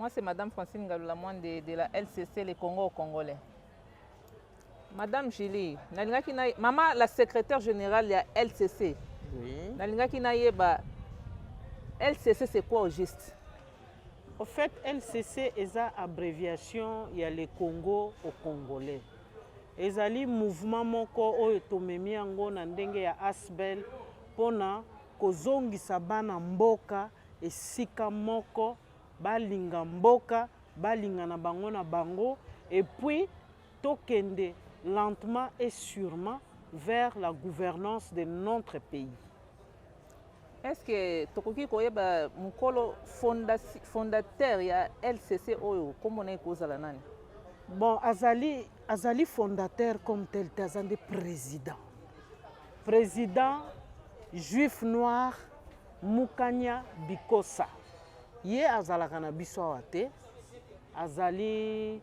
Moi, c'est Madame Francine Galulamoine de la LCC, les Congo-Congolais. Madame Julie, maman, la secrétaire générale de la LCC. Oui. LCC, c'est quoi au juste? En fait, LCC est une abréviation, il y a le Congo au Congolais. Et c'est un mouvement moko oyo tomemi yango na ndenge ya asbel pona kozongisa bana mboka esika moko balinga mboka balinga na bango et puis tokende lentement et sûrement vers la gouvernance de notre pays. Est-ce que tokoki koyeba mukolo fondateur ya LCC oyo comment on kozala nani? Bon, azali fondateur comme tel, azali président. Président juif noir Mukanya Bikosa. Ye azalaka na biso awa te. Azali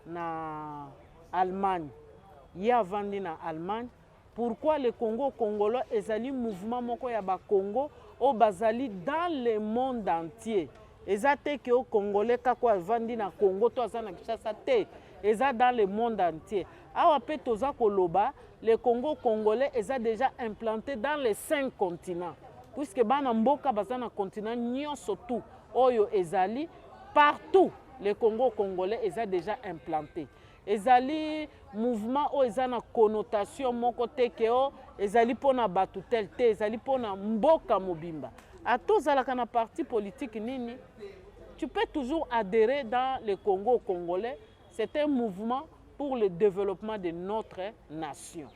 na Allemagne. Ye avandi na Allemagne. Pourquoi le Congo congolais ezali mouvement moko ya ba Congo o bazali dans le monde entier. Ezate ke o congolais kako avandi na Congo to azana Kinshasa te. Eza dans le monde entier. Awa pe toza koloba, le Congo congolais est déjà implanté dans les 5 continents. Puisque bana mboka baza na continent nyonso tout oyo ezali partout le Congo congolais est déjà implanté. Ezali mouvement o eza na connotation moko te ke o ezali pona batu tel te ezali pona mboka mobimba. A tous alaka na parti politique nini, tu peux toujours adhérer dans le Congo congolais. C'est un mouvement pour le développement de notre nation.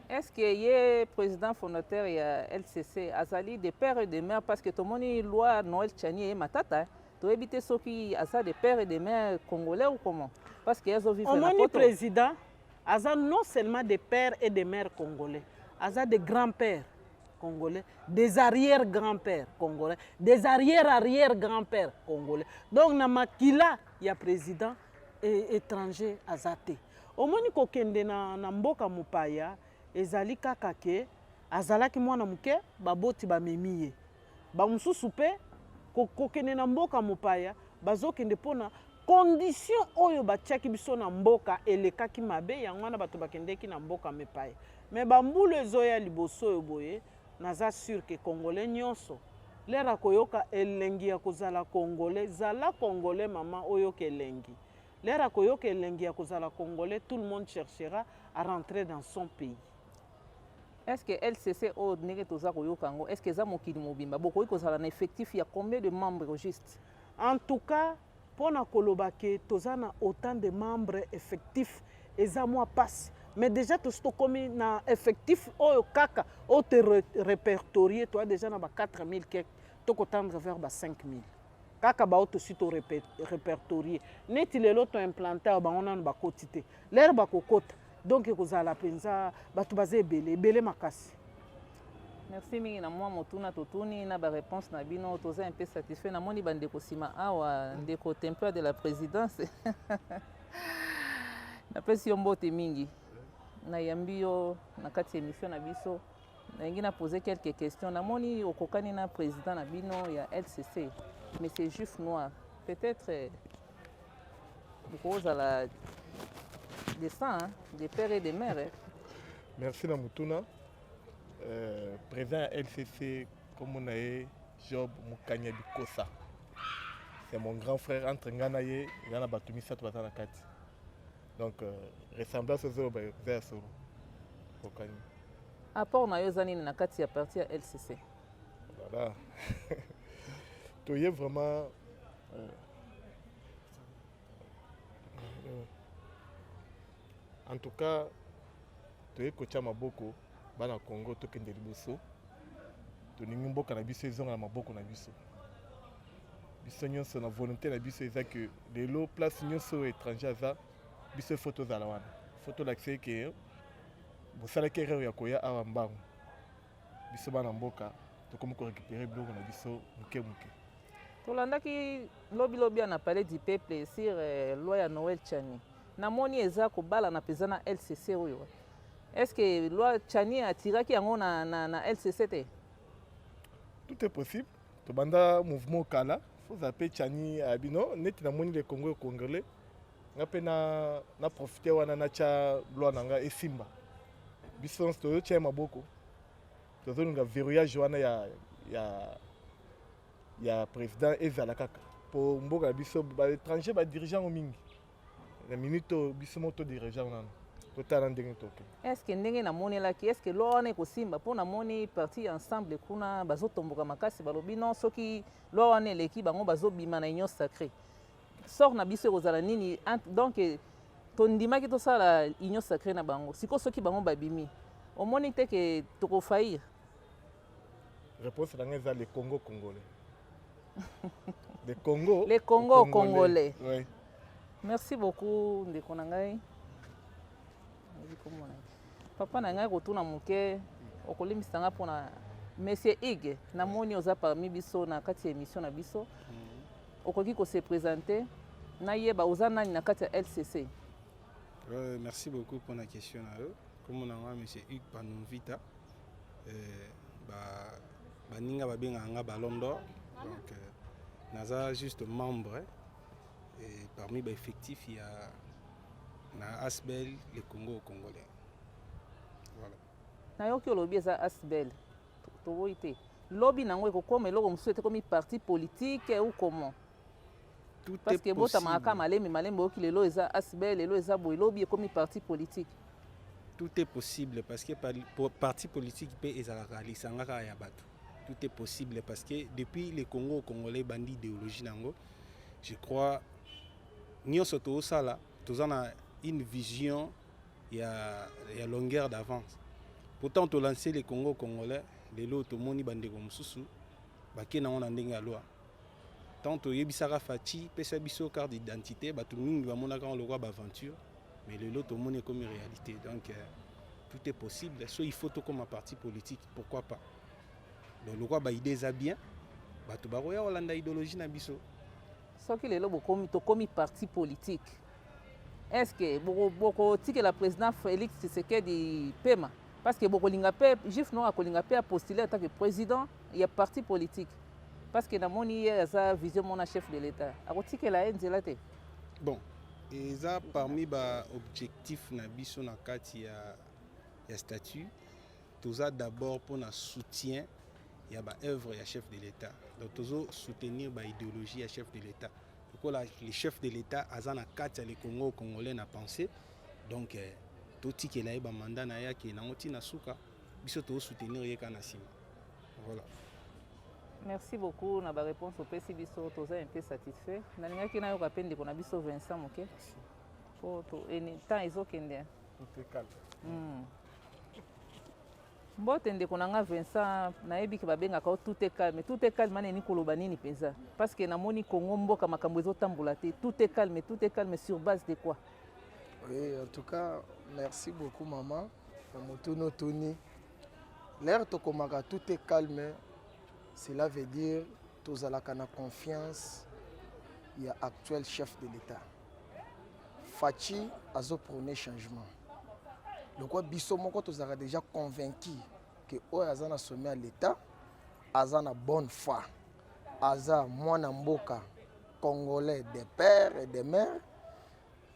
Est-ce que le président fondateur de LCC azali de père et de mère parce que tout le monde loi Noël Tchani et Matata, tu as évité ceux qui ont des pères et des mères congolais ou comment? Parce que ils ont vécu dans le président a non seulement des pères et des mères congolais, a des grands-pères congolais, des arrière-grands-pères congolais, des arrière-arrière-grands-pères congolais. Donc na makila il y a président étranger azate. Omoni kokende na mboka mopaya ezali kaka ke azalaki mwana muke baboti bamemiye. Ba mususu pe kokende na mboka mopaya bazokende pona condition oyo batiaki biso na mboka elekaki mabe yango wana bato bakendeki na mboka mopaya. Mais bambulu ezoya liboso oyo boye naza sûr que congolais nyonso lera koyoka elengi ya kozala congolais zala congolais mama oyo kelengi. L'ère koyoka elengi ya kozala congolais, tout le monde cherchera à rentrer dans son pays. Est-ce que LCC o nege toza koyoka ngo est-ce que za mokili mobimba boko kozala na effectif ya combien de membres au juste? En tout cas, pona koloba ke toza na autant de membres effectifs eza moi passe. Mais déjà to stokomi na effectif oyo kaka o te répertorier toi déjà na ba 4000 quelque to ko tendre vers ba 5000. Kaka ba auto sito répertorié neti lelo to implanté ba on ba kotité l'air ba kokota donc ekozala penza batu baze belé makasi. Merci mingi na moi motuna totuni na ba réponse na bino toza un peu satisfait na moni bande ko sima awa ndeko temple de la présidence na pesi yombote mingi na yambio na kati émission na biso na ngina poser quelques questions na moni okokani na président na bino ya LCC. Mais c'est juif noir. Peut-être cause à la descend des pères et des mères. Hein. Merci Namutuna. Président LCC, comme on a eu Job Mukanya Bikosa. C'est mon grand frère entre Nganaye et Yana Batumi Satouazana Kati. Donc, ressemblance aux autres, vers ce Mukanya. Apport na yozani na Kati à partir à LCC. Voilà. Tu es vraiment en tout cas tu es coach maboko bana Congo to kende liboso to ningi mboka na biso ezonga na maboko na biso biso nyonso na volonté na biso eza que lelo place nyonso étranger aza biso photo za la wana photo l'accès que bosala kerero ya koya awa mbangu biso bana mboka to komo ko récupérer biloko na biso muke. Tolandaki lobi na parler du peuple sur loi ya Noël Tchani. Namoni eza ko bala na pezana LCC oyo. Est-ce que loi Tchani a tiré qui yango na LCC te? Tout est possible. To banda mouvement kala faut appeler Tchani Abino, net na moni le Congo congolais. Nga pe na profiter wana na cha loi nanga esimba. Biso to tia maboko. To nga verrouillage wana ya président ezala kaka. Pour mboka biso ba étranger ba dirigeant mingi. La minute biso moto dirigeant nana. Totala ndenge toke. Est-ce que ndenge na moni la ki est-ce que loi wana ko simba pour na moni parti ensemble kuna bazotomboka makasi balobi non soki loi wana leki bango bazobima na union sacrée. Sort na biso kozala nini donc tondimaki tosala union sacrée na bango siko soki bango babimi omoni te ke tokofaillir. Réponse dans les Congo congolais. Les Congo congolais. Oui. Merci beaucoup ndeko na ngai. Papa na ngai kotuna moke okolimisa nga mpona Monsieur Ig namoni oza parmi biso na kati ya émission na biso. Okoki ko se présenter na yeba oza nani na kati ya LCC. Merci beaucoup pour la question. Comme on a Monsieur Hugues Panumvita, baninga babenga nga Ballon d'Or. Donc naza juste membre et parmi les effectifs il y a na Asbel le Congo congolais. Voilà. Na yoki lobby za Asbel. To woite. Lobby nango ekokoma eloko mosusu comme parti politique ou comment? Tout parce est que possible. Bota Maka Malembe oki lelo eza Asbel lelo eza boy lobby comme parti politique. Tout est possible parce que pour parti politique peut ezalaka lisangaka ya bato. Tout est possible parce que depuis le Congo congolais bandi idéologie nango, je crois nyonso to sala tozana une vision ya longueur d'avance. Pourtant to lancer le Congo congolais lelo to moni bandeko mususu bakena on ndenge ya loi. Tant to yebisaka fati pesa biso carte d'identité bato mingi bamonaka on le roi aventure mais lelo to moni comme réalité. Donc tout est possible. So il faut tout comme un parti politique, pourquoi pas. Donc le roi ba idée za bien bato ba roya olanda idéologie na biso. Soki lelo bokomi to komi parti politique. Est-ce que boko tike la président Félix Tshisekedi pema parce que boko linga pe jif no akolinga pe a postuler en tant que président il y a parti politique parce que na moni za vision mon chef de l'état akotike la nzela te. Bon, et ça parmi ba objectif na biso na kati ya statut tout ça d'abord pour un soutien il y a ba œuvre ya chef de l'état. Donc toujours soutenir ba idéologie ya chef de l'état. Le chef de l'État azana kati le Congo congolais na pensé donc tout tiki la ba mandat na ya ki na ngoti na suka biso to soutenir ye kana sima. Voilà. Merci beaucoup na ba réponse au pesi biso toza un peu satisfait na linga ki na yo ka pende ko na biso Vincent Moke pour to eni temps ezokende Tout est calme. Mbote ndeko nanga Vincent nayebi ke babengaka tout est calme maneni koloba nini penza parce que namoni Congo mboka makambo ezotambola te tout est calme sur base de quoi? Oui, en tout cas merci beaucoup maman Motono Tony. L'air tokomaka tout est calme, cela veut dire tozalaka na confiance il y a actuel chef de l'État Fachi azo prôné changement. Le quoi biso moko tozalaka déjà convaincu que oyo aza na sommet à l'État aza na bonne foi aza mwana mboka congolais des pères et des mères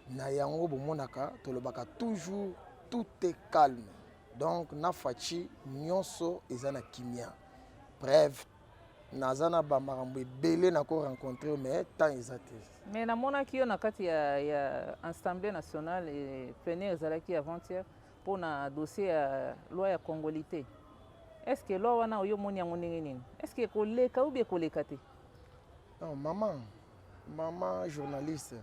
na yango bomonaka tolobaka toujours tout est calme donc na Fachi nyonso eza na kimia bref naza na bamakambo ebele nako rencontré mais temps eza te. Mais namonaki yo na kati ya Assemblée nationale et plénière ezalaki avant-hier pour un dossier à loi ya congolité. Est-ce que loi wana oyo moni yango ndenge nini? Est-ce que koleka ou bien koleka te? Non, maman journaliste,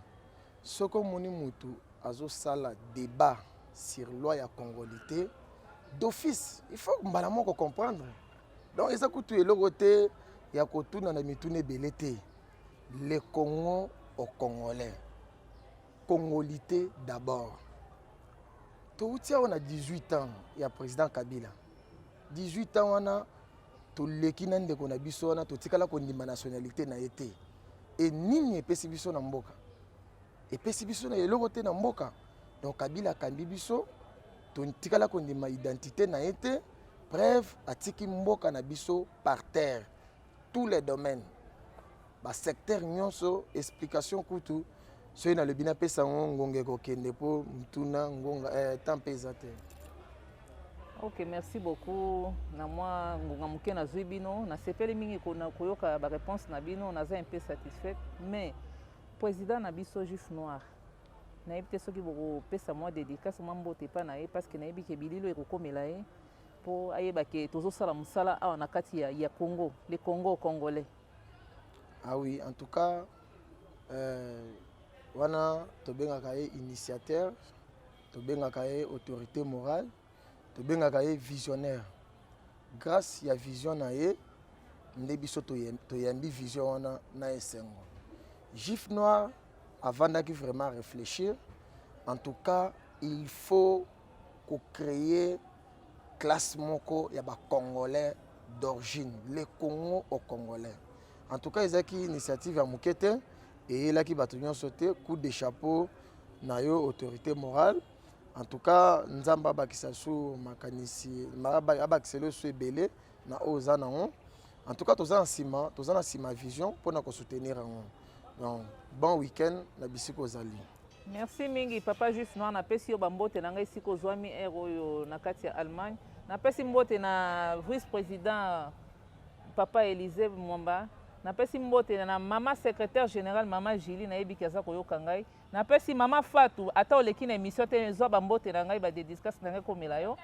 ce que moni mutu azo sala débat sur loi ya congolité d'office, il faut mbala moko comprendre. Donc eza kutu eloko te ya kotuna na mitune belete. Le Congo au congolais. Congolité d'abord. On a 18 ans, il y a président Kabila. 18 ans, on a tout l'équipe de Konabiso, on a tout la nationalité na été. Et nini est pessibiso na mboka. Et pessibiso na yelogote na mboka. Donc Kabila Kambibiso, tout tikala kondima identité na été. Bref, atiki mboka na biso par terre. Tous les domaines. basecteur nyonso explication kutu soki nalobi napesa yango ngonga ekokende mpo mutuna ngonga temps mpe eza te. Ok, merci beaucoup. Na moi ngonga moke nazwi bino nasepeli mingi koyoka baréponse na bino naza un peu satisfaite, mais président na biso juif noir nayebi te soki bokopesa mwa dédicace mwa mbote epa na ye parce que nayebi ke bililo ekokomela ye mpo ayeba ke tozosala mosala awa na kati ya Congo, le Congo congolais. Ah oui, en tout cas wana tobengaka ye initiateur, tobengaka ye autorité morale, tobengaka ye visionnaire. Grâce ya vision na ye nde biso toyambi vision wana na esengo. Juif noir avandaki vraiment réfléchir. En tout cas, il faut créer classe moko ya ba congolais d'origine, les Congo au congolais. En tout cas, ezaki initiative ya mukete et elaki bato nyonso te, coup de chapeau na yo autorité morale. En tout cas, nzamba abakisa su makanisi abakiselo su ebele na oza nango. En tout cas, toza na sima vision pour na ko soutenir yango. Donc, bon week-end na bisiko zali. Merci mingi papa juif noir napesi yo bambote na ngai siko zwami air oyo na kati ya Allemagne. Napesi mbote na vice président papa Élysée Mwamba. Napesi mbote na mama secrétaire général mama Julie nayebi ki aza koyoka ngai. Napesi mama Fatou ata oleki na émission te zwa bambote na ngai ba dédicace na ngai komela yo.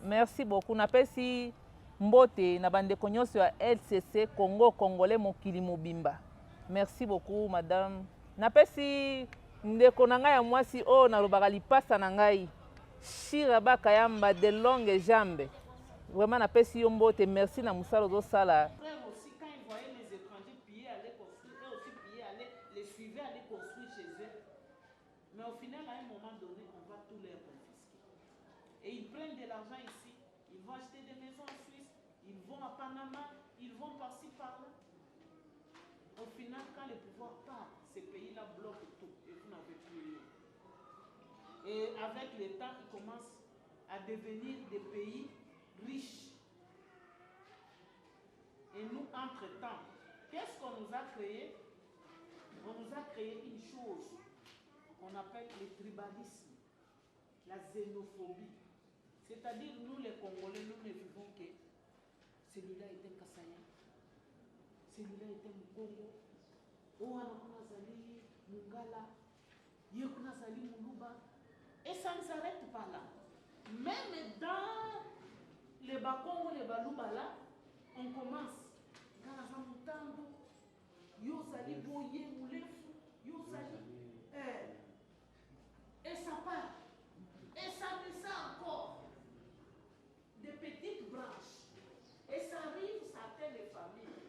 Merci beaucoup. Napesi mbote na bandeko nyonso ya LCC Congo congolais mokili mobimba. Merci beaucoup madame. Napesi ndeko na ngai ya mwasi oyo nalobaka lipasa na ngai Shira Bakayamba de longue jambe. Vraiment napesi yo mbote, merci na musala ozosala. Frère aussi, quand ils voyaient les étrangers piller, aller construire, eux aussi piller, aller les suivre, aller construire chez eux. Mais au final, à un moment donné, on va tout leur confisquer. Et ils prennent de l'argent ici, ils vont acheter des maisons en Suisse, ils vont à Panama, ils vont par-ci, par-là. Au final, quand le pouvoir part, ces pays-là bloquent tout et vous n'avez plus rien. Et avec le temps, ils commencent à devenir des pays riches. Et nous, entre-temps, qu'est-ce qu'on nous a créé? On nous a créé une chose qu'on appelle le tribalisme, la xénophobie. C'est-à-dire, nous les Congolais, nous ne vivons que celui-là est un Kassaïen, celui-là est un Mukongo, Owana Kunazali, Mungala, Yekunazali, Muluba. Et ça ne s'arrête pas là. Même dans les Bakongo, les Baluba là, on commence. Gaza Mutambo, Yozali Boye Moulefu, Yozali. Et ça part. Et ça descend encore. Des petites branches. Et ça arrive, ça atteint les familles.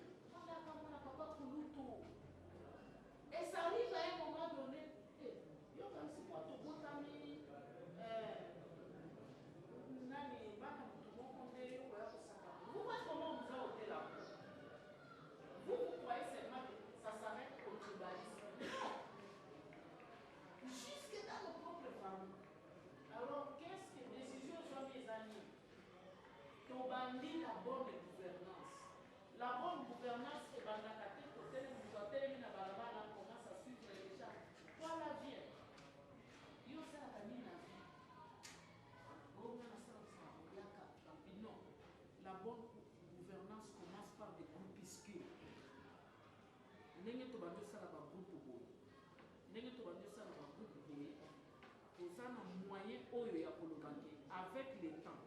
Et ça arrive à un moment donné. Vous voyez comment on vous a ôté la peau. Vous croyez seulement que ça s'arrête au tribalisme. Non. Jusque dans nos propres familles. Alors, qu'est-ce que décision sont mes amis? Tobandi la bonne gouvernance. La bonne gouvernance est dans la catégorie. Commence à suivre les gens. Voilà, viens. La bonne gouvernance commence par des groupuscules. Ndenge to bando sala ba groupe boy. Ndenge to bando sala ba groupe boy. Oza na moyen oyo ya kolobaki avec le temps.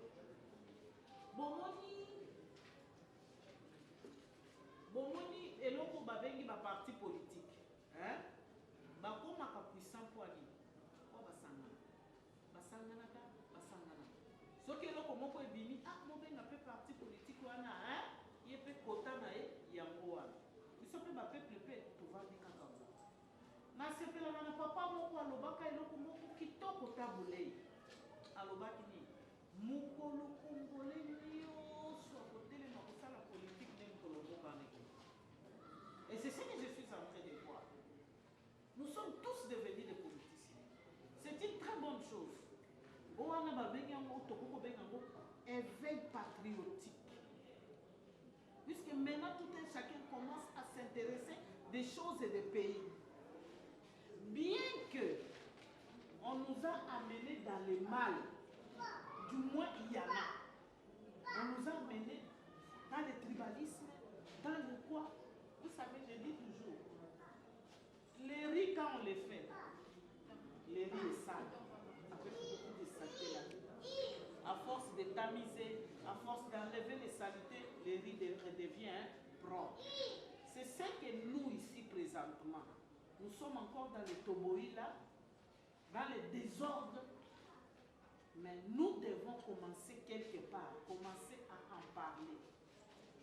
Bomoni eloko babengi ba parti politique. Hein? Bakomaka puissant pour ali. Kwa basangana. Basangana ka, basangana. Soki eloko moko ebimi, mobenga pe parti politique wana, hein? Yepe kota na ye yango wana. Biso pe ba peuple pe tovandi kaka ngo. Na sepela na papa moko alobaka eloko moko kitoko tabulei. Alobaki ni mukolo kongole nyonso akotele na kosala politique ndenge toloboka ndeko. Et c'est ce que je suis en train de voir. Nous sommes tous devenus des politiciens. C'est une très bonne chose. Owana babengi yango tokoko benga ngo éveil patriotique. Puisque maintenant tout un chacun commence à s'intéresser des choses et des pays. Bien que on nous a amenés dans le mal, du moins il y en a. On nous a amenés dans le tribalisme, dans le quoi. Vous savez, je dis toujours, les riz quand on les fait, les riz est sale, avec beaucoup de saleté là. À force de tamiser, à force d'enlever les saletés, les riz devient propre. C'est ce que nous ici présentement, nous sommes encore dans le toboï là, dans le désordre, mais nous devons commencer quelque part, commencer à en parler.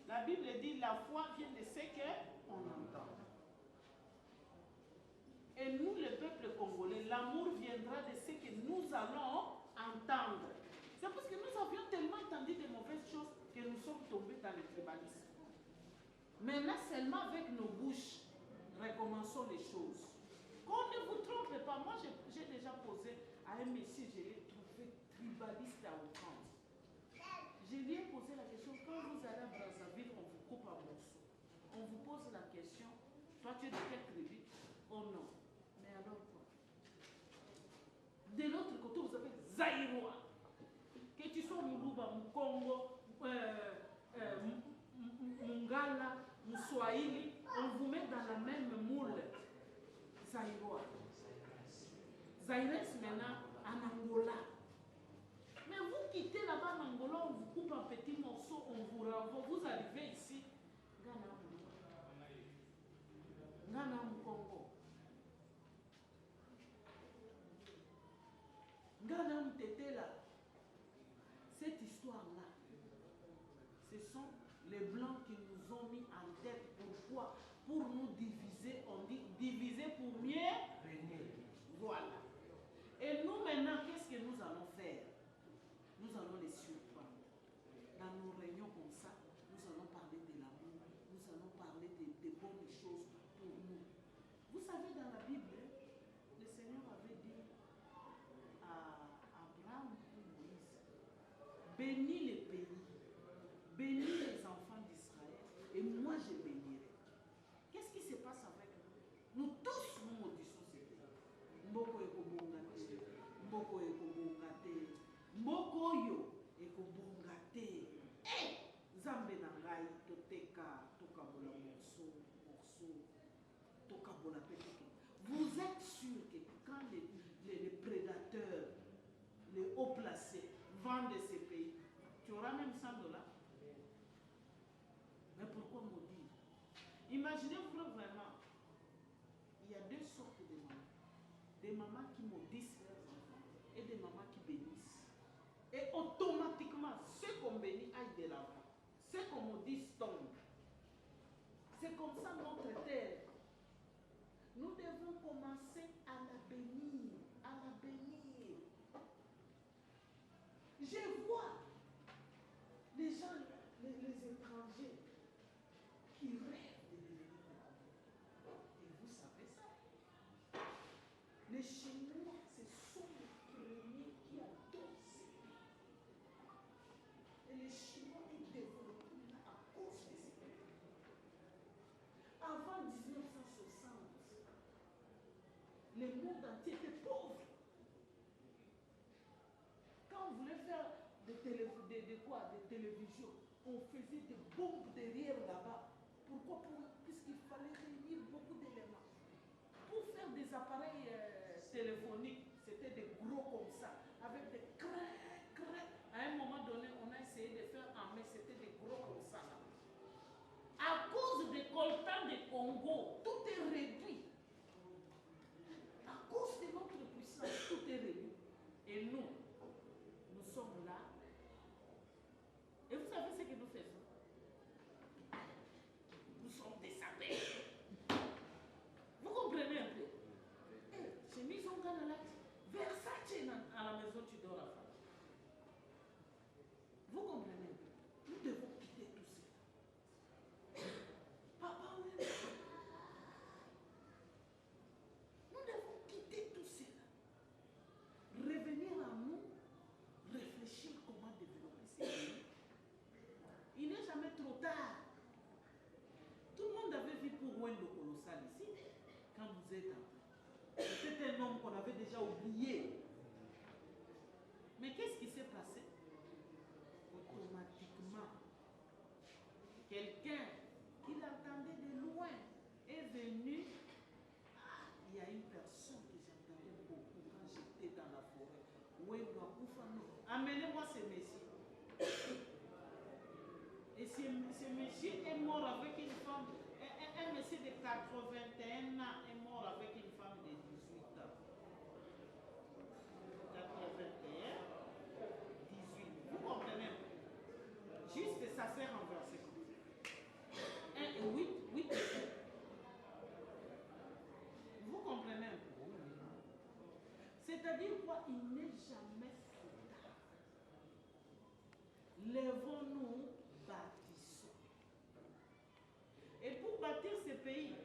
La Bible dit la foi vient de ce qu'on entend. Et nous, le peuple congolais, l'amour viendra de ce que nous allons entendre. C'est parce que nous avions tellement entendu de mauvaises choses que nous sommes tombés dans le tribalisme. Maintenant, seulement avec nos bouches, recommençons les choses. Qu'on ne vous trompe pas. Moi, j'ai déjà posé à un monsieur, je l'ai trouvé tribaliste à outrance. Je lui ai posé la question, quand vous allez à Brazzaville, on vous coupe en morceaux. On vous pose la question, toi tu es de quelle tribu? Oh non. Mais alors quoi? De l'autre côté, vous avez Zaïrois. Que tu sois Moulouba, Moukongo, Mungala, Mouswahili, on vous met dans la même moule. Zaïrois. Zaïres maintenant en Angola. Mais vous quittez là-bas en Angola, on vous coupe un petit morceau, on vous renvoie, vous arrivez ici, Ghana Congo. Ghana Mtete là. Cette histoire-là, ce sont les Blancs qui nous ont mis en tête. Pourquoi? Pour nous diviser, on dit diviser pour mieux régner. Voilà. Et nous maintenant, qu'est-ce que nous allons faire? Nous allons les surprendre. Dans nos réunions comme ça, nous allons parler de l'amour, nous allons parler de bonnes choses pour nous. Vous savez, dans la Bible, le Seigneur avait dit à Abraham ou Moïse, bénis les pays, bénis les enfants d'Israël, et moi je bénirai. Qu'est-ce qui se passe avec nous? Nous tous, nous maudissons ces pays. Mboko ekobongate, mboko ekobongate, mboko yo ekobongate. Zambe na ngai toteka, tokabola morceau, tokabola peteke. Vous êtes sûr que quand les prédateurs, les hauts placés vendent ces pays, tu auras même 100 $. Mais pourquoi maudire? Imaginez-vous vraiment, il y a deux sortes de mamans. Des mamans qui maudissent leurs enfants et des mamans qui bénissent. Et automatiquement, ceux qu'on bénit aillent de l'avant. Ceux qu'on maudit tombent. C'est comme ça notre terre. Nous devons commencer à la bénir, à la bénir. Je vois les gens, les étrangers qui rêvent de devenir des. Et vous savez ça. Les Chinois, ce sont les premiers qui adorent ces pays. Et les Chinois ont développé à cause de ces pays. Avant 1960, le monde entier était pauvre. Quand on voulait faire des télévisions, on faisait des bombes derrière là-bas. Pourquoi? Puisqu'il fallait réunir beaucoup d'éléments. Pour faire des appareils téléphoniques, c'était des gros comme ça, avec des crêtes. À un moment donné, on a essayé de faire en mai, c'était des gros comme ça. Là. À cause des coltans de Congo, tout est réduit. À cause de notre puissance, tout est réduit. Et nous sommes là. Et vous savez ce que nous faisons? Nous sommes des abeilles. Vous comprenez un peu? J'ai mis son gars dans la Versace à la maison, tu dors à femme. Vous comprenez un peu? Nous devons quitter tout ça. Papa, oui. vu pour Wendo Colossal ici, quand vous êtes entré. C'était un homme qu'on avait déjà oublié. Mais qu'est-ce qui s'est passé? Automatiquement, quelqu'un qui l'attendait de loin est venu. Ah, il y a une personne que j'attendais beaucoup quand j'étais dans la forêt. Wendo Akoufano. Amenez-moi ce monsieur. Et ce monsieur est mort avec une femme. Un monsieur de 81 ans est mort avec une femme de 18 ans. 81, 18. Vous comprenez? Juste ça s'est renversé. 1 et 8, 8 et 7. Vous comprenez? C'est-à-dire quoi? Il n'est jamais trop tard. Lèvons-nous, bâtissons. Et pour bâtir ce pays,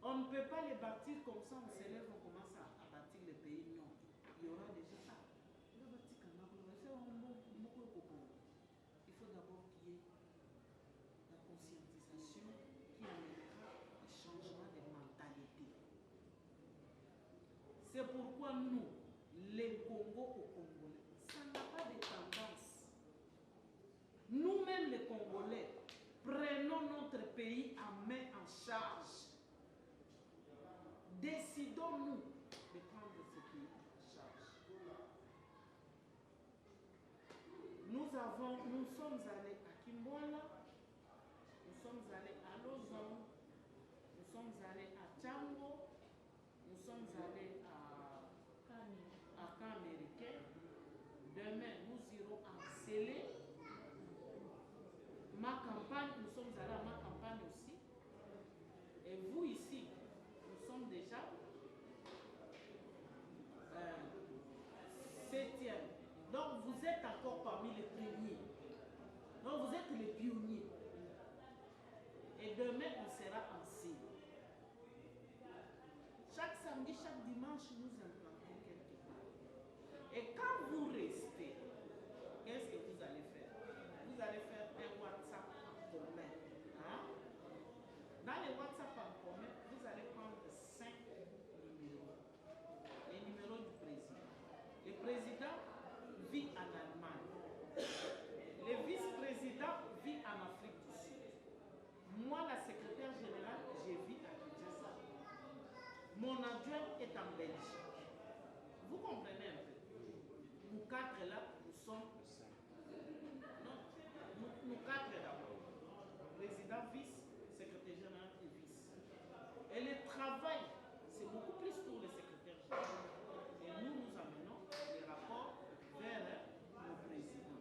on ne peut pas les bâtir comme ça, on se lève, on commence à bâtir le pays. Non, il y aura déjà ça. Il faut d'abord qu'il y ait la conscientisation qui amènera le changement de mentalité. C'est pourquoi nous, les Congo aux Congolais, ça n'a pas de tendance. Nous-mêmes les Congolais, prenons notre pays en main en charge. Décidons-nous de prendre ce pays en charge. Nous sommes allés à Kimbola, nous sommes allés à Lozon, nous sommes allés à Tchango, nous sommes allés à camp américain. Demain, nous irons à Sélé. Ma campagne, nous sommes allés à ma campagne aussi. Et vous ici, nous sommes déjà 7e. Donc vous êtes encore parmi les premiers. Donc vous êtes les pionniers. Et demain, on sera en Sélé. Chaque samedi, chaque dimanche, nous implantons quelque part. Et quand vous restez, qu'est-ce que vous allez faire? Vous allez faire un WhatsApp en commun. Hein? Dans les WhatsApp en commun, vous allez prendre 5 numéros. Les numéros du président. Le président vit en Allemagne. Le vice-président vit en Afrique du Sud. Moi, la secrétaire générale, je vis à Kinshasa. Mon adjoint est en Belgique. Vous comprenez un peu? Nous quatre là, nous sommes... Non, nous quatre d'abord. Président, vice, secrétaire général et vice. Et le travail, c'est beaucoup plus pour les secrétaires généraux. Et nous, nous amenons les rapports vers le président.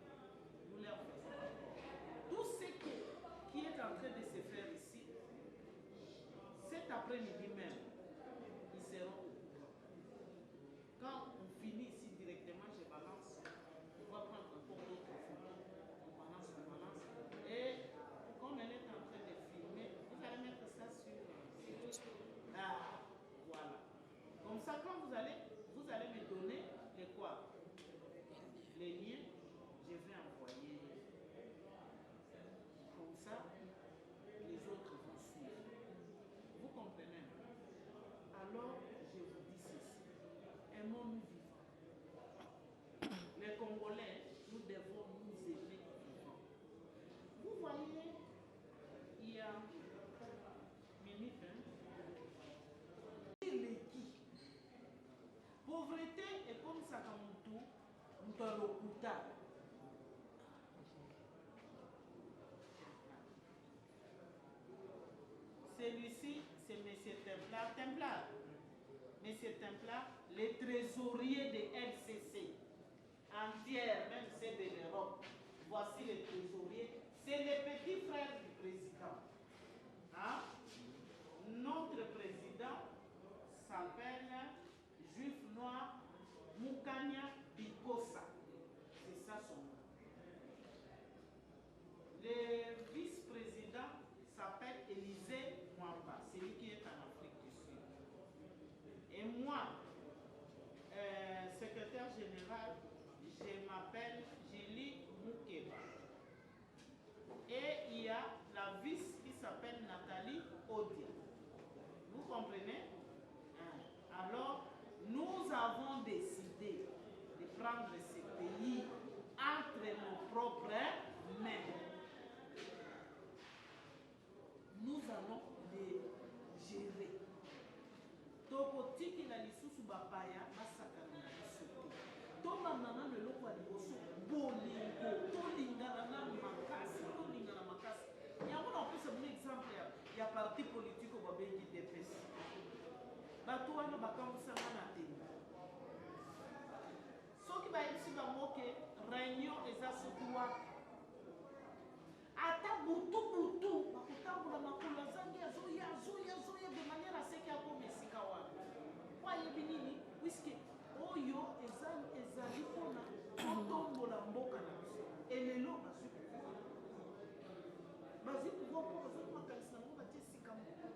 Nous leur faisons. Tout ce qui est en train de se faire ici, cet après-midi même, ils seront au courant. Quand on finit ici directement, je balance. On va prendre encore d'autres photos. On balance. Et comme elle est en train de filmer, vous allez mettre ça sur... Ah, voilà. Comme ça, quand vous allez me donner les quoi? Les liens, je vais envoyer. Comme ça, les autres vont suivre. Vous comprenez? Alors, je vous dis ceci. Aimons-nous vivants. Les Congolais, nous devons nous aimer vivants. Vous voyez, il y a minute, pauvreté est comme Sakamoto, Mutalokuta. Celui-ci, c'est M. Templar. M. Templar, les trésoriers de LCC, entière, même c'est de l'Europe. Voici les trésoriers. C'est les petits frères du président. Hein? Notre président s'appelle Juif Noir Mukanya Bikosa. C'est ça son nom. Le vice-président s'appelle Élisée Mwamba, celui qui est en Afrique du Sud. Et moi, secrétaire général, je m'appelle Julie allons les gérer. Tokotiki na lisusu bapaya basakana na biso te. Tobanda na leloko ya liboso bolingo tolingana na makasi tolingana makasi. Yango na opesa bino exemple ya parti politique oyo babengi DPS. Bato wana bakambusanga na tembe. Soki bayebisi bango ke réunion eza soki wapi ata butu bakotambola makolo azangi azoya de manière aseki akoma esika wana po ayebi nini puiske oyo ezali mpona kotombola mboka na biso elelo bazwi pouvoir mpo bazali makanisi nango batie esika moko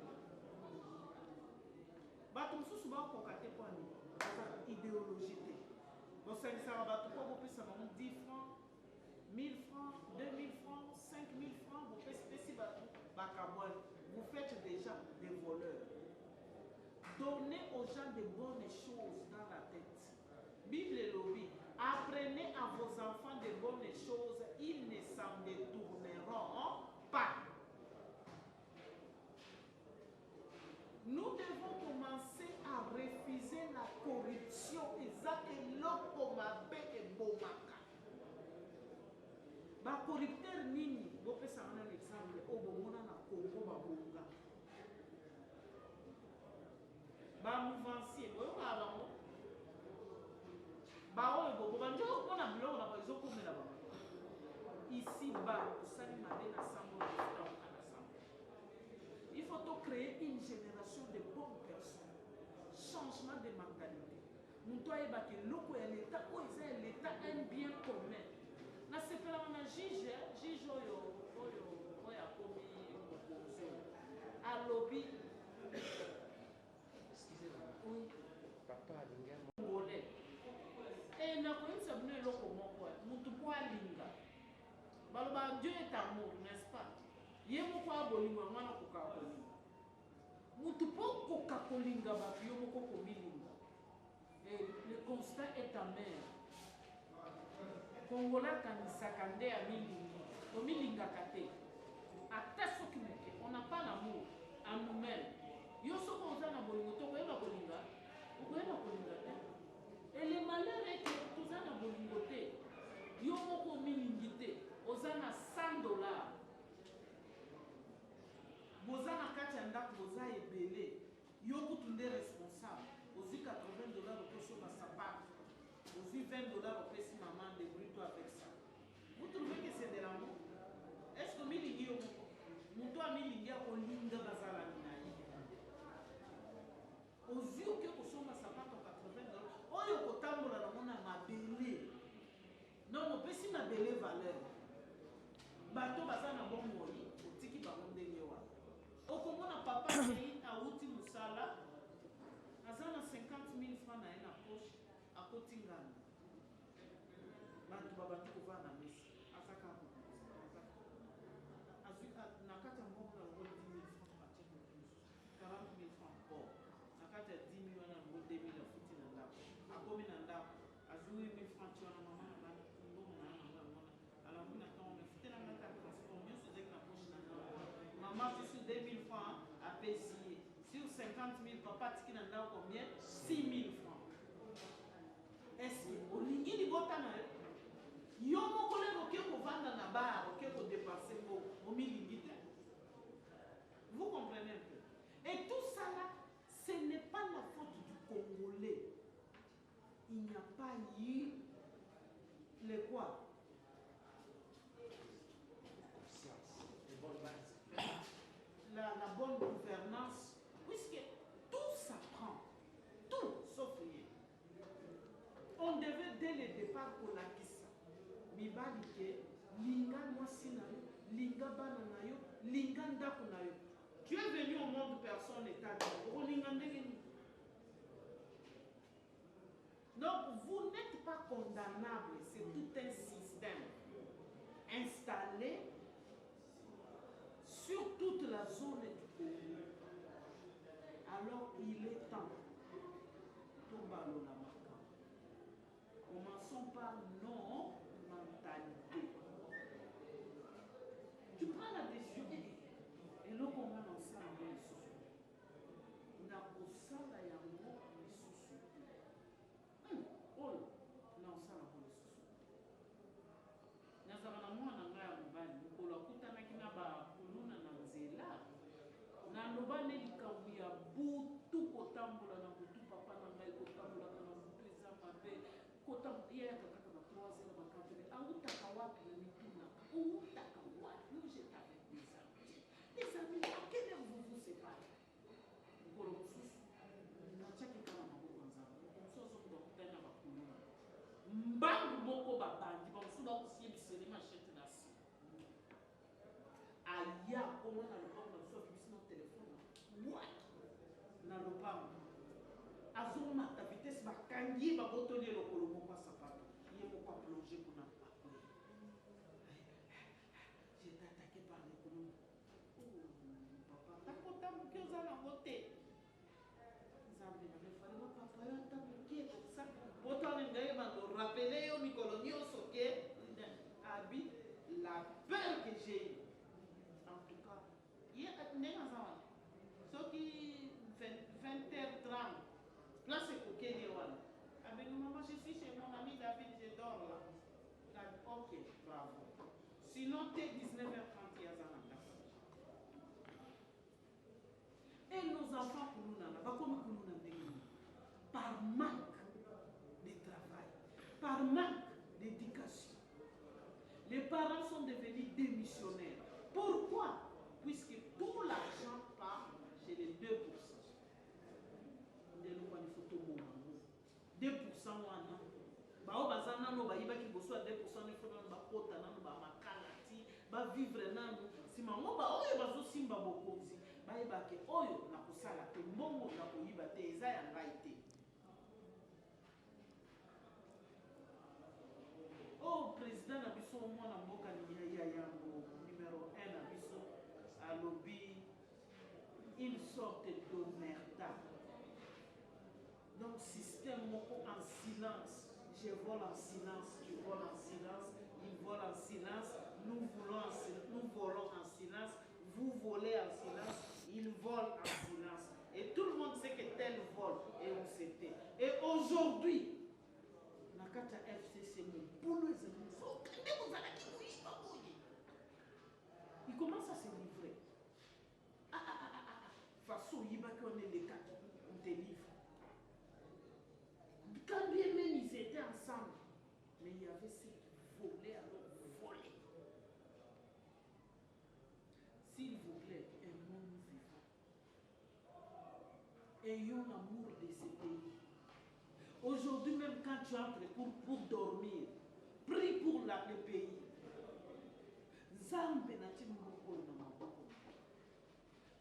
bato mosusu bakoka te mpo ani baza idéologie te bosangisaka bato mpo bopesa bango 10 francs 1000 francs, 2000 francs, 5000 francs, vous faites déjà des voleurs. Donnez aux gens de bonnes choses dans la tête. Bible et lobby, apprenez à vos enfants de bonnes choses, ils ne s'en détourneront pas. Nous devons commencer à refuser la corruption. Ba corrupteur nini bopesa na exemple obomona na Congo babonga ba mouvancier boyo ba bango ba oyo bobo banjo kona biloko na bazo komela ba ici ba osali mabe na sambo na sambo. Il faut to créer une génération de bonnes personnes, changement de mentalité. Muto ayeba ke loko ya l'état o eza l'état un bien commun. Na sepela na juge oyo akomi mokonzi alobi oui papa alinga ngole na koyebisa bino eloko moko mutu po alinga baloba Dieu est amour, n'est-ce pas? Ye moko abolinga mwana koka kolinga mutu po koka kolinga bato yo moko komilinga et le constat est amer. Kongola kanisaka nde ya milingi tomilingaka te ata soki moke on n'a pas l'amour en nous-mêmes. Yo soko oza na bolingo tokoyeba kolinga okoyeba kolinga te et le malheur est que toza na bolingo te yo moko milingi te oza na $100 boza na kati ya ndako boza ebele yo kutu nde responsable ozwi $80 okosomba sapato. Vous avez $20 au précis maman, débrouille-toi avec ça. Vous trouvez que c'est de l'amour? Est-ce que Milingi au Mouto a Milingi au Linga Bazala Minaï? Aux yeux que vous sommes à sa part $80, oh, il faut tambour à la mona ma belé. Non, mon précis ma belé valeur. Bateau Bazana bon mori, au tiki baron de Nioa. Au comment a papa pays à Outi Moussala, Azana 50 000 francs dans la poche. Akotingana bantu babandi kovana na mesa azaka azuka na kati ya mbongo na ngo 10 000 francs patie ko 40 000 francs bon na kati ya 10 000 wana ngo 2 000 afuti na ndako akomi na ndako azui 1000 francs wana mama na mbongo na mama ala mbona quand on futi na ngata transport mieux c'est que na poche na maman sur 2 000 francs à payer sur 50 000 papa tiki na ndako combien 6 000 francs. Est-ce que olingi libota na yo moko lelo ke kovanda na bar ke ko dépenser mo milingi te. Vous comprenez un peu? Et tout ça là, ce n'est pas la faute du Congolais. Il n'y a pas eu les quoi? La bonne gouvernance, puisque tout s'apprend, tout sauf rien. On devait dès le départ pour la kissa. Mibali ke linga mwasi na yo, linga bana na yo, linga ndako na yo. Tu es venu au monde personne n'est à dire. Donc vous n'êtes pas condamnable, c'est tout un système installé sur toute la zone du Congo. Alors il est temps. Commençons par nos mentalités. Tu prends la décision et l'eau qu'on va dans ça. aloba ne likambo ya butu kotambola na butu papa na ngai kotambola na butu eza mabe kotambola yeyaka kaka na 3 heures na 4 heures autaka wapi na mitunaka outaka wapi nous j'étais avec des amis à quelle heure vous vous séparez mokolo mosusu natiaki kaka maboko ya nzambe mosusu ozokunda kutani na bakuluna mbangu moko babandi bamosusu bakosiebiseli machete na si aya koma na lopango na biso abimisi na telefone waki na lopango azomata vitese bakangi ye babotoli ye lokolo moko ya sapato ye moko aplonge kuna akoye j'étais attaqué par les colons papa takota moke oza nango te nzambe na mefale bapapa yo ata moke kosa botoni ngai bando rappele yo mikolo nyonso ke abi la peur que j'ai eu en tout cas ndenge aza wana soki 20h30 place ekokende wana abengi mama je suis chez mon ami David je dors là ok bravo sinon te 19h30 yaza na ndako et nos enfants kulunana bakomi kuluna ndenge par manque de travail par manque d'éducation les parents sont devenus démissionnaires. Pourquoi? Puisque tout l'argent part chez les 2%. 2% wana bao baza nano bayibaki boso ya 2% ifo nano bakota nano bamakalati bavivre nano nsima ngo baoyo bazosimba bokonzi bayebake oyo na kosala te mbongo na koyiba te eza ya ngai te. Oh président na biso mwana mboka ni ya yango numéro 1 na biso alobi une sorte d'omerta. Donc système moko en silence. Je vole en silence, tu voles en silence, il vole en silence, nous volons en silence, vous volez en silence, il vole en silence. Et tout le monde sait que tel vole et on sait. Et aujourd'hui, nakata FCC il commence à se livrer. Façon yibaki on est les quatre, on te livre. Quand bien même ils étaient ensemble, mais il y avait ceux qui volaient alors voler. S'il vous plaît, aimons-nous vivants. Ayons l'amour de ce pays. Aujourd'hui même quand tu entres pour dormir, prie pour le pays.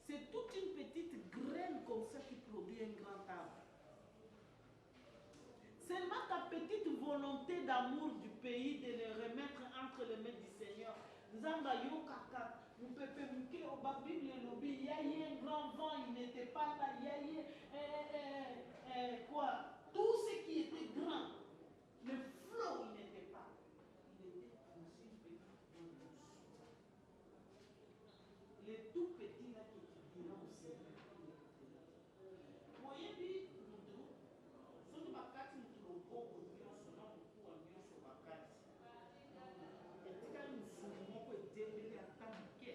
C'est toute une petite graine comme ça qui produit un grand arbre. Seulement ta petite volonté d'amour du pays, de le remettre entre les mains du Seigneur. Zamba yo kaka, nous pepe muke au Bible lobby, il y a eu un grand vent, il n'était pas là, il y a eu quoi? Tout ce qui était grand, le flot, il n'était pas. Il était aussi petit. Les tout petits là qui diront au Seigneur. Vous voyez, lui, nous bakati mutuloboko nyonso na mokuwa nyonso bakati etikali mosumu moko etembeli ata moke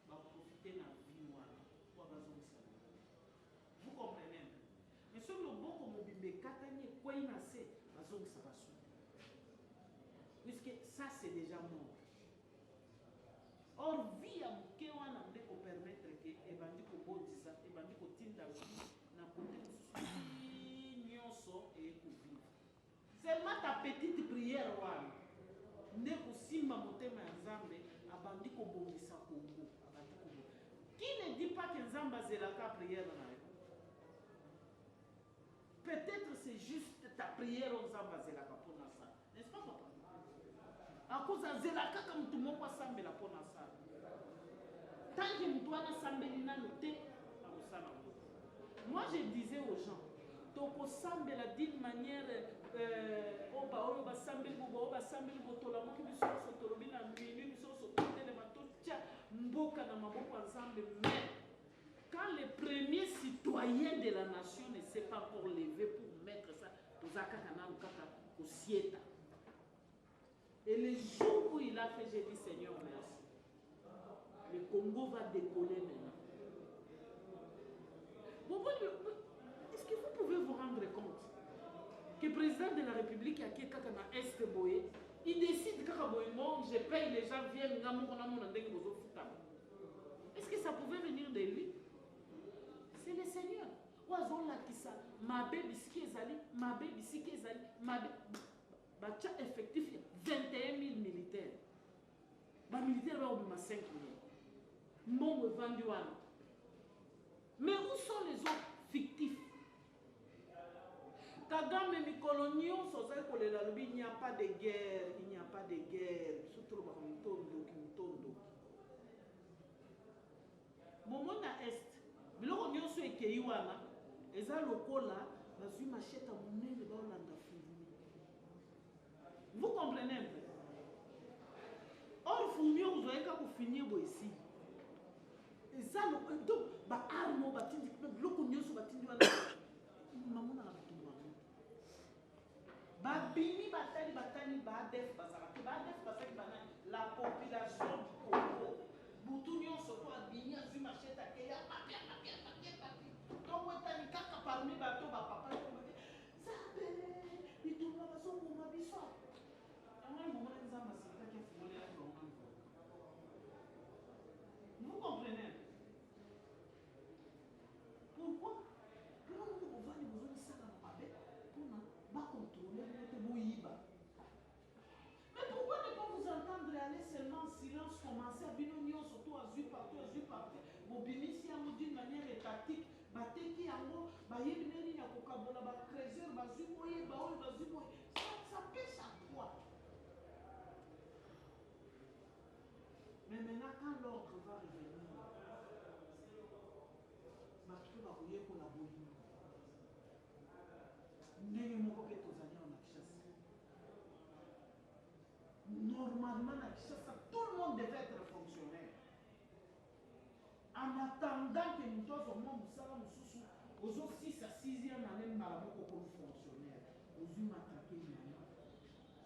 baprofite na vie wana po bazongisa. Vous comprenez? Mais soki loboko mobimba ekatani ekwei na se bazongisa basu, puisque ça c'est déjà mort. Or vie ya moke wana nde kopermettre ke ebandi kobotisa ebandi kotinda vie na kote mosusu nyonso ekuvivre. Seulement ta petite prière wana nde kosimba motema ya Nzambe abandi kobongisa Kongo, abandi kobongisa. Qui ne dit pas que Nzambe azelaka prière na yo? Peut-être c'est juste ta prière au Nzambe azelaka pona ça. N'est-ce pas papa? A cause azelaka comme tout monde asambela pona ça. Tant que mtu ana sambeli nano te amusala. Moi je disais aux gens toko sambela d'une manière oba oyo basambeli bobo basambeli botola moki biso sotolobi na minu biso sotole mato tia mboka na maboko ensemble. Mais quand le premier citoyen de la nation ne s'est pas encore levé pour mettre ça tozaka kana kaka kosieta. Et le jour où il a fait, j'ai dit Seigneur merci. Le Congo va décoller maintenant. président de la République a qui kaka na Est boye, il décide kaka boye bon, je paye les gens viennent ngamu kona mona ndenge bozo futa. Est-ce que ça pouvait venir de lui? C'est le Seigneur. Oazon la kisa, ma baby ski ezali, ma baby ski ezali, ma baby bacha effectif 21 000 militaires. Ba militaires ba obima 5 millions. Mon vendu wana. Mais où sont les autres fictifs? Kagame Mikolonio, il n'y a pas de guerre, il n'y a pas de guerre. Surtout le Tondo. Moment à Est, biloko nyonso ekei wana, eza lokola, bazui machette à monene ba olanda Fourmi. Vous comprenez un peu? Or Fourmi, vous avez qu'à finir ici. Eza donc ba armo batindi, biloko nyonso batindi wana. Mamona na batumba. Babini batani badef bazaraki badef basaki bana la population du Congo. Boutounion surtout à Bini a vu machette à Kéya papier. Donc on t'a mis kaka parmi bateau ba papa ça il tourne la façon pour ma biso. Un moment les hommes c'est qui faut les vous comprenez? Pourquoi? On va les besoins de ça dans ma bête pour pas contrôler notre bouilliba. Mais pourquoi ne pas vous entendre aller seulement en silence, commencer à binonion, surtout à zut partout, vous bénissez d'une manière étatique, bateki yango, bayebineni na kokabola, ba créseur, bazu moye, bazu moye. Ça pêche à quoi? Mais maintenant, quand l'ordre va revenir, bato va voyer pour la boline. Ndenge moko ke tozali en Kinshasa. Normalement, à Kinshasa, tout le monde devait être fonctionnaire. En attendant que nous tous au monde, nous savons aux 6 à 6e année, nous avons comme fonctionnaire. Aux humains matraqués,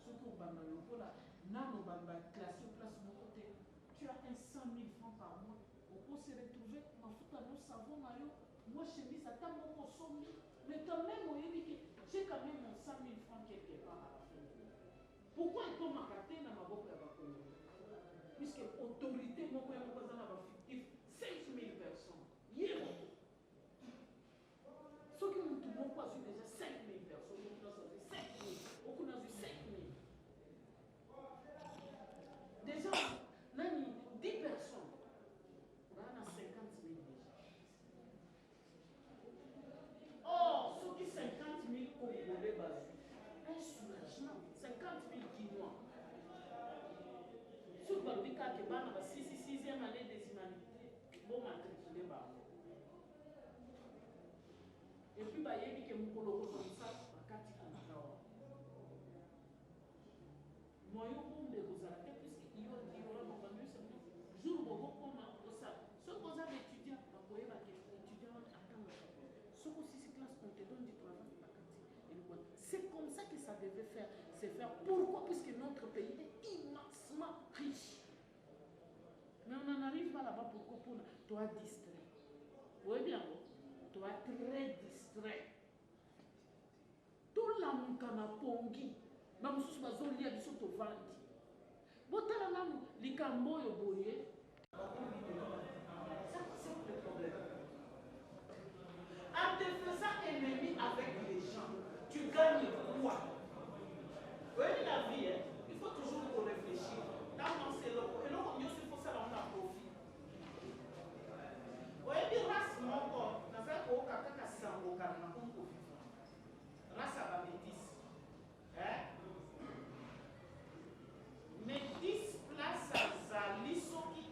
ce qu'on va dans le là, nous avons classé place de côté. Tu as 100 000 francs par mois. On peut se retrouver, nous savons, moi, chez lui, ça t'a mon somme. Mais quand même, j'ai quand même 100 000 francs quelque part à la fin. Pourquoi il faut m'arrêter dans ma boîte à la puisque l'autorité, mon père, mon cousin, fictif, 5 000 personnes. Hier, ceux qui m'ont tout bon, c'est déjà 5 000 personnes. On a 5 000. On a 5 000. Déjà, 10 personnes. On a 50 000 déjà. Or, ceux qui 50 000 Congolais basés, un soulagement, 50 000 Guinois. Sur le cas que bana ba 6e année des humanités, bon matriculé ba. Et puis ba yebi que mukolo comme ça bakati konakawa. Moyo bombe kozala puisque il y aura entendu ce jour bobo comme ça. Ce qu'on a d'étudiants, ba boye ba étudiants attendent. Ce qu'on si classe on te donne du travail bakati. C'est comme ça que ça devait faire. C'est faire pourquoi? Puisque notre pays est immensement riche. Mais on n'en arrive pas là-bas pourquoi? Pour toi distrait. Vous voyez bien, toi très distrait. Tout la moukana pongi, même si vous avez lié sur ton ventre. Vous avez dit que vous avez dit ça, c'est le problème. En te faisant ennemi avec les gens, tu gagnes quoi? Vous voyez la vie, hein? Il faut toujours réfléchir. Dans c'est le il faut ça on a profit. Vous voyez, la race, mon corps, n'a fait aucun sango carrément comme profit. Race à la métisse. Hein? Métisse place à Zali, ceux qui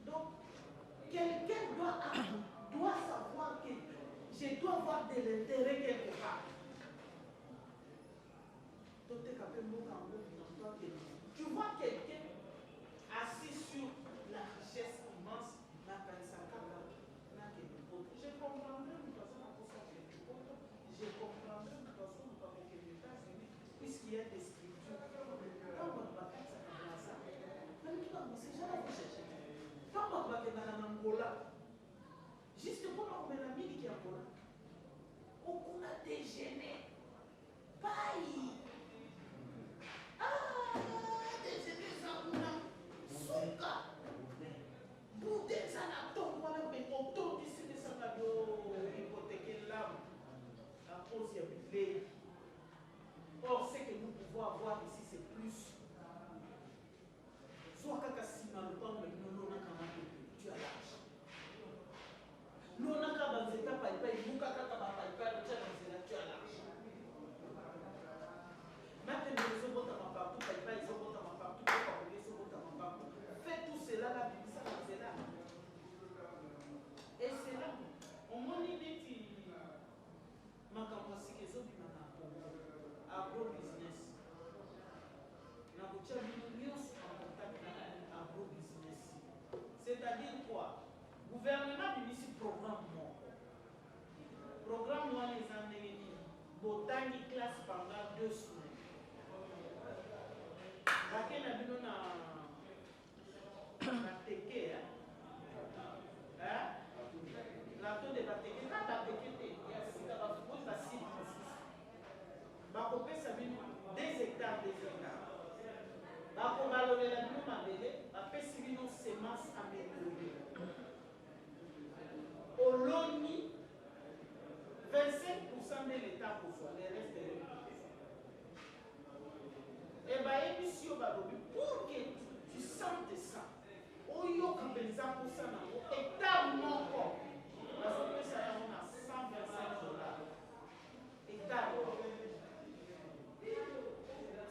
Donc, quelqu'un doit savoir que je dois avoir de l'intérêt quelque part. Tu vois quelqu'un assis sur la richesse immense, je comprendrais une personne pour ça, je comprendrais une personne pour les États-Unis, puisqu'il y a des scriptures. Quand on va faire ça, c'est jamais vous chercher. Quand on va faire en Angola, juste pour on met la mine qui est en Angola, on a déjeuné. Bye! Déjeuner ça, on a souka. Bouddha, ça n'a pas de auto d'ici de ça, on a hypothéqué l'âme à cause de l'idée. Or, ce que nous pouvons avoir ici, c'est plus. Soit quand si mal le temps, mais nous n'avons pas tu as l'argent. Nous n'avons pas de pas, nous n'avons pas tu as l'argent. Maintenant, les autres vont partout, les autres vont partout, les autres vont partout. Faites tout cela là, ça c'est là. Et c'est là. Au moins, il dit, ma campagne, c'est que les autres agro-business. C'est-à-dire quoi? Gouvernement du programme moi. Programme moi les années botanique classe pendant 2 semaines. Laquelle a vu na Bateke, plateau de Bateke, na Bateke te, ya sika ba faut facile. Ba kopesa bino 2 hectares, 2 hectares. Ba ko balobela bino mabele, ba pesi bino semence améliorée. Oloni 25% de l'État pour soi, le reste de l'État. Et bien, émission pour que tu sentes ça, on y a compensé pour ça, hectare mon corps. Parce que ça, on a 125 $. Hectare.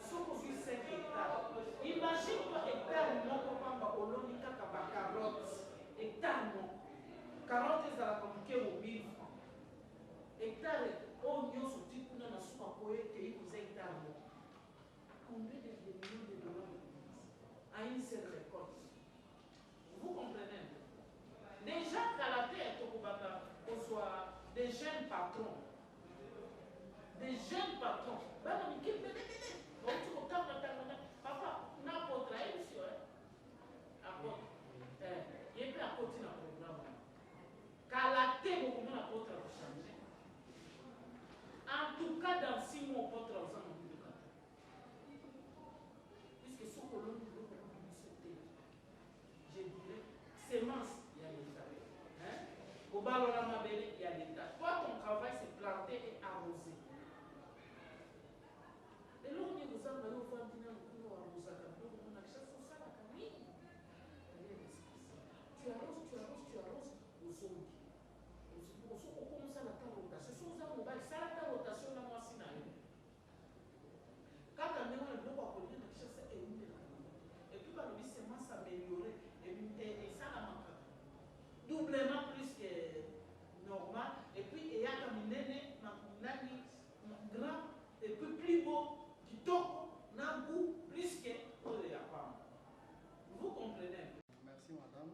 Sauf que 5 hectares. Imagine toi, hectare mon corps, quand on a carotte. Hectare mon. Carotte, ça va compliquer au 1000 francs. Hectare, on y a sorti pour nous, on a souvent hectare mon. Combien de millions de dollars à une seule récolte? Vous comprenez? Déjà, Kalaté et Tokobata, qu'on soit des jeunes patrons. Des jeunes patrons. Papa, n'importe quoi, émission. Apôtre. Il y a un côté dans le programme. Kalaté, beaucoup d'apôtres ont changé. En tout cas, dans 6 mois, on peut transformer. Puisque ce que l'on veut, je dirais, sémence, il y a l'État. Au Balorama Bélé, il y a l'État. Toi, ton travail, c'est planter et arroser. Et là, on est aux arbres, on va dire, on a chasse au sac à camille. Tu arroses aux zombies. On commence à la rotation. Ce sont aux arbres, ça la rotation, la moi, c'est quand on est le bloc à côté de la chasse, et puis par le semence s'améliorer, et ça la manque. Doublement plus que normal, et puis il y a comme une grand, et puis plus beau, qui tombe, n'a goût plus que pour les apparts. Vous comprenez? Merci madame.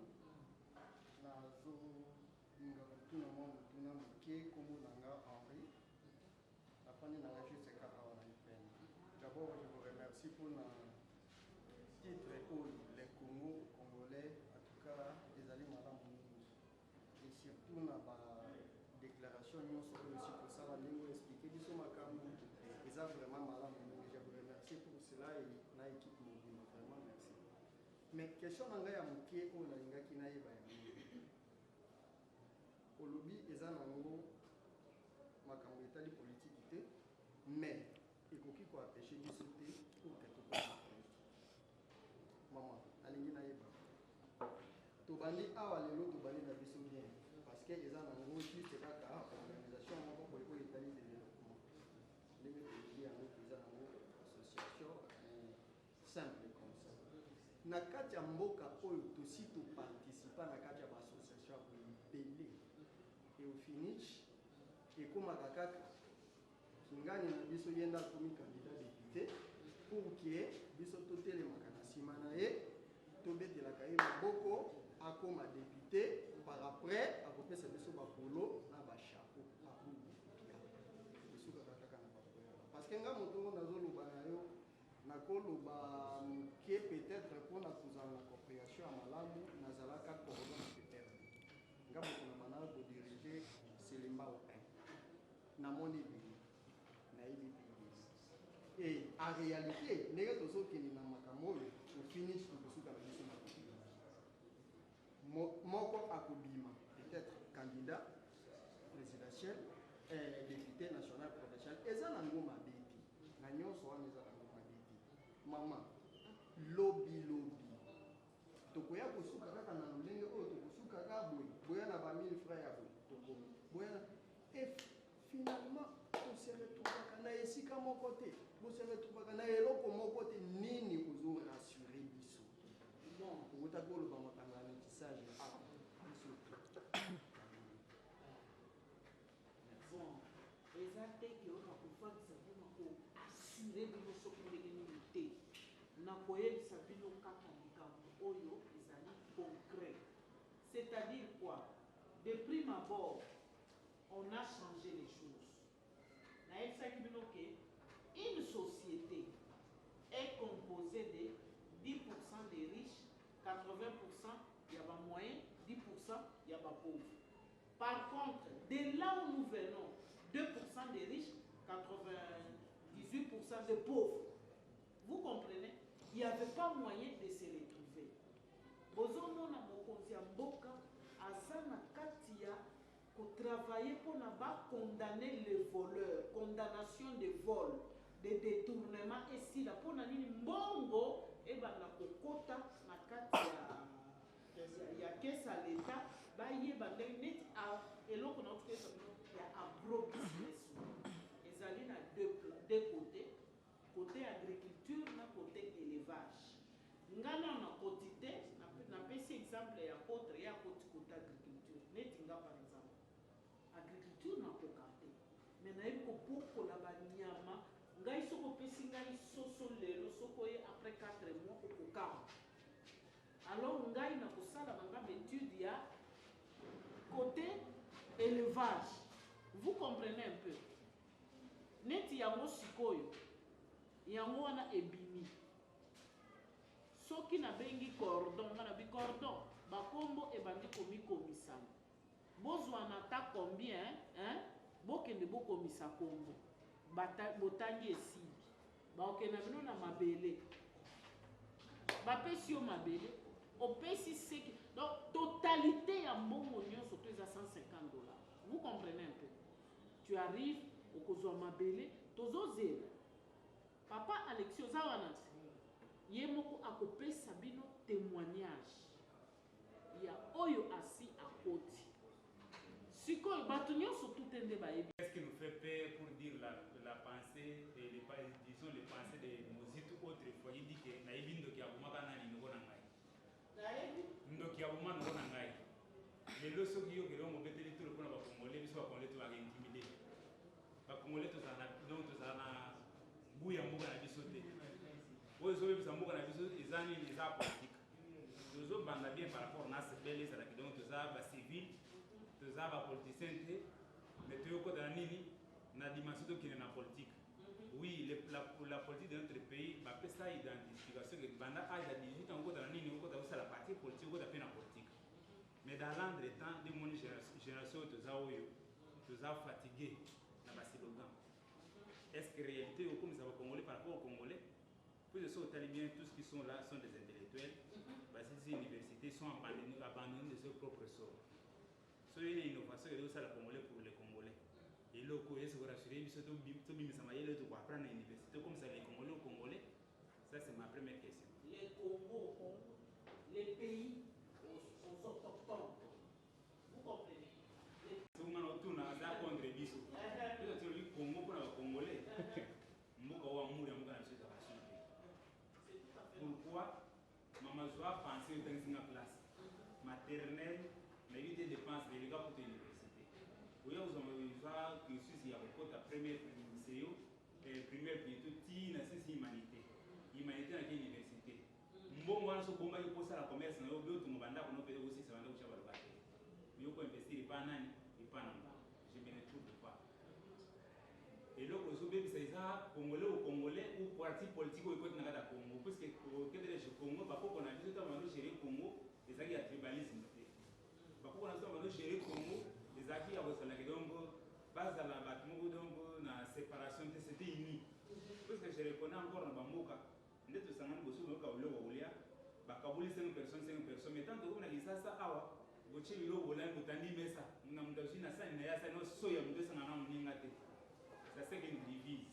Tout le monde, qui est comme Nanga Henri, la fin de la juste d'abord, je vous remercie pour le titre pour les Congo, Congolais, en tout cas, les alliés madame. Et surtout, dans la déclaration, nous sommes aussi pour ça, nous expliquer, nous sommes vraiment madame. Je vous remercie pour cela et la équipe mobile, vraiment merci. Mais question nanga ya mukie o la linga ki na yeba ya au lobby eza nango makambo etali politique te mais ekoki ko empêcher biso te pour que to maman alingi na yeba to bandi awa lelo to bandi na biso bien parce que eza nango juste kaka organisation moko ko eko etali développement ndenge to yango eza nango association na kati ya mboka oyo tosi toparticipa na kati ya bassociation ebele et au finish ekomaka kaka kingani na biso ye nde akomi candidat député pour que biso totelemaka na nsima na ye tobetelaka ye maboko akoma député par après akopesa biso bapolo na bachapeau akopia esukaka kaka na bapoyala parce que nga moto ngo nazoloba na yo nakoloba moke peut-être mpona kozala na compréhension ya malamu nazalaka cordon na pepere nga moto na manaa kodirige selemba opin namoni ebele nayebi ebele et en réalité ndenge tozokende na makambo oyo ofinish tokosuka na biso na moko akobima peut-être candidat présidentiel député national provincial eza nango mabe te na nyonso wana eza nango mabe te mama lobi tokoya kosuka kaka na lolenge oyo tokosuka kaka boye boya na ba 1000 francs ya boye tokomi boya et finalement se retrouvaka na esika moko te bose retrouvaka na eloko moko te nini ozorassuré biso bon okotaki oloba makambo ya métissage biso bon eza te ke oyo nakofandisa mpona koassure bino soki ndenge nini te na koyebisa bino kaka likambo oyo ezali concret c'est-à-dire quoi de prime abord on a changé les choses nayebisaki bino ke une société est composée de 10% des riches 80% il y a des moyens 10% il y a des pauvres. Par contre, de là où nous venons, 2% des riches, 98% des pauvres. Vous comprenez? Il n'y avait pas moyen de se retrouver. Bozomona mokonzi ya mboka azana katia ko travailler pour ne pas condamner les voleurs, condamnation de vol, de détournement et si la pour nani mbongo et bana kokota na katia ya kesa l'État ba yeba net a eloko na tukesa ya agro business ezali na deux côtés côté agriculture na côté élevage ngana na quotité na pesi exemple ya autre ya côté agriculture net nga par exemple agriculture na kokate mais na yiko poko la banyama ngai soko pesi ngai soso lelo soko ye après 4 mois okokama. Alors, on a une étude ya côté élevage. Vous comprenez un peu. Net yango sikoyo. Yango wana ebimi. Soki na bengi cordon, na bi cordon, ba kombo ebandi komi komisana. Bozwa na ta combien, hein? Bokende bokomisa kombo. Botangi esibi. Ba okena bino na mabele. Ba pesi yo mabele. Au PCC, donc totalité à mon oignon surtout à $150. Vous comprenez un peu? Tu arrives au Kozoma Belé, Tozozé. Papa Alexio Zawanas, Yemoko a coupé Sabino témoignage. Il y a Oyo assis à côté. Si quoi, Batunion surtout un débat. Qu'est-ce qui nous fait peur pour dire la pensée et disons les pensées de Mosito autrefois? Il dit que Naïbindo qui a Bumagana Ninogonangai. Ndoki abuma ngona ngai lelo soki yo kero mobeteli tout le pona ba kongolais biso ba kongolais to ba intimider ba kongolais to sana donc to sana buya mboka na biso te oyo so bebisa mboka na biso ezani les arts politiques tozo banda bien par rapport na sebele ça donc to za ba civil to za ba politicien te mais to yoko na nini na dimension to kine na politique. Oui, la politique de notre pays, bah, ça identification que pendant l'âge de 18 ans, on a la partie politique, on a la politique. Mais dans l'entretemps, de mon génération, tu as fatigué dans le slogan. Est-ce que réalité, comme ça va Congolais par rapport aux Congolais, puis ce sont bien tous qui sont là sont des intellectuels, bah, ces universités sont abandonnées de leur propre sort. Soyez les innovations et ça la Congolais pour les Congolais. Et là, il faut rassurer, il faut apprendre à l'université comme ça, les Congolais au Congolais. Ça, c'est ma première question. Les Congos, les pays aux autochtones. Vous comprenez? Si vous avez tout contre les bisous, vous avez dit Congo pour les Congolais. Pourquoi Maman ça que si il y a beaucoup de première lycée première plutôt ti na sisi humanité humanité na université mbongo wana so bomba yo posa la commerce na yo bio tu mbanda ko no pele aussi ça banda ko chaba ba yo ko investir pas nani et pas namba je me ne trouve pas et donc so bebi ça congolais ou parti politique au côté na Congo parce que au côté de Congo ba ko na biso ta mando gérer Congo et ça qui a tribalisme ba ko na so mando gérer Congo les acquis à votre lac donc base à la batmo donc na séparation c'était uni parce que je reconnais encore na bamboka ndeto sangana bosu no ka ulo ulia bakabuli 5 personnes mais tant que na lisasa awa goche bilo bolan botandi mesa na mdashi na sa na yasa no so ya mdesa na mninga te ça c'est une divise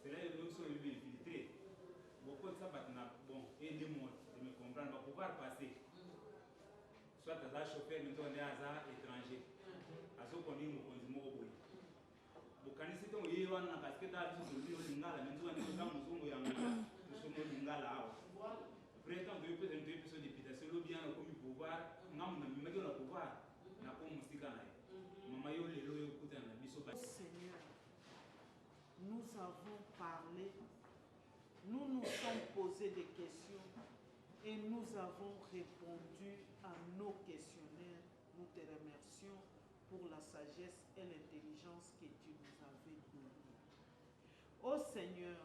c'est là que nous sommes infiltrés beaucoup de ça bon aidez-moi de me comprendre pour pouvoir passer soit à chauffeur mais on est à étranger à ce qu'on est au consumo boy bokani sito yewa na kasketa tu sur lingala mais on est dans muzungu ya muzungu lingala hapo président de présenter une députation lo bien comme pouvoir ngam na mimaki na pouvoir na ko musika na mama yo lelo yo kutana biso ba Seigneur, nous avons parlé, nous nous sommes posé des questions et nous avons répondu à nos questionnaires. Nous te remercions pour la sagesse et l'intelligence que tu nous avais donnée. Ô Seigneur,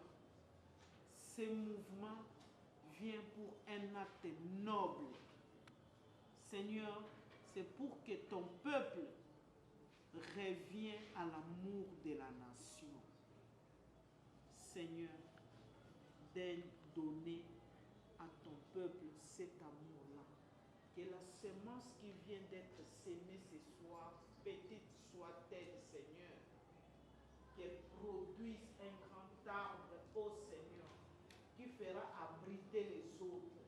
ce mouvement vient pour un acte noble. Seigneur, c'est pour que ton peuple revienne à l'amour de la nation. Seigneur, daigne donner à ton peuple cet amour-là. Que la semence qui vient d'être sémée ce soir, petite soit-elle, Seigneur, qu'elle produise un grand arbre, ô Seigneur, qui fera abriter les autres.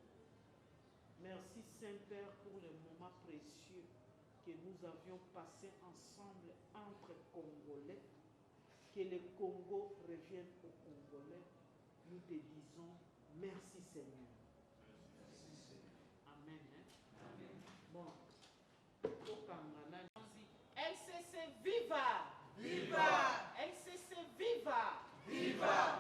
Merci Saint-Père pour le moment précieux que nous avions passé ensemble entre Congolais. Que le Congo revienne aux Congolais. Nous te disons merci Seigneur. Amen. Bon. LCC viva! Viva! LCC viva! Viva!